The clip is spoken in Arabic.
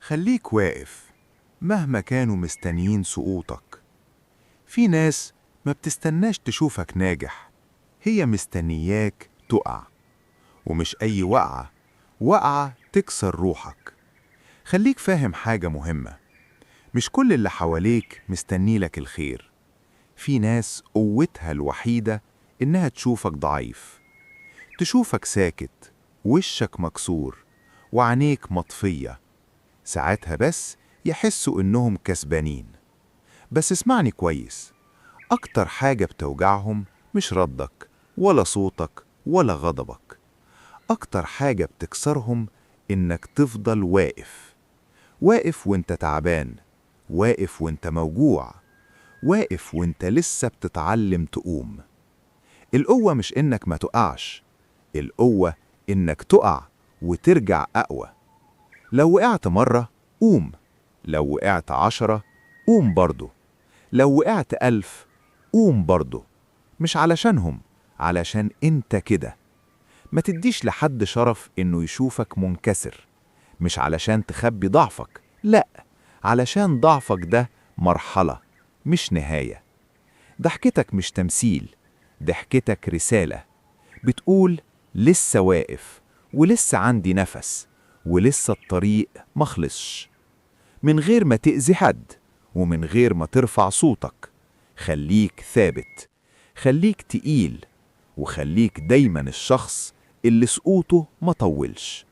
خليك واقف مهما كانوا مستنيين سقوطك. في ناس ما بتستناش تشوفك ناجح، هي مستنياك تقع. ومش أي وقعة، وقعة تكسر روحك. خليك فاهم حاجة مهمة، مش كل اللي حواليك مستني لك الخير. في ناس قوتها الوحيدة إنها تشوفك ضعيف، تشوفك ساكت، وشك مكسور، وعينيك مطفية. ساعتها بس يحسوا إنهم كسبانين. بس اسمعني كويس، أكتر حاجة بتوجعهم مش ردك ولا صوتك ولا غضبك. أكتر حاجة بتكسرهم إنك تفضل واقف، واقف وإنت تعبان، واقف وإنت موجوع، واقف وإنت لسه بتتعلم تقوم. القوة مش إنك ما تقعش، القوة إنك تقع وترجع أقوى. لو وقعت مرة قوم، لو وقعت 10 قوم برضه، لو وقعت 1000 قوم برضه. مش علشانهم، علشان انت كده. ما تديش لحد شرف انه يشوفك منكسر، مش علشان تخبي ضعفك، لا، علشان ضعفك ده مرحلة مش نهاية. ضحكتك مش تمثيل، ضحكتك رسالة بتقول لسه واقف، ولسه عندي نفس، ولسه الطريق مخلصش. من غير ما تأذي حد، ومن غير ما ترفع صوتك، خليك ثابت، خليك تقيل، وخليك دايما الشخص اللي سقوطه ما طولش.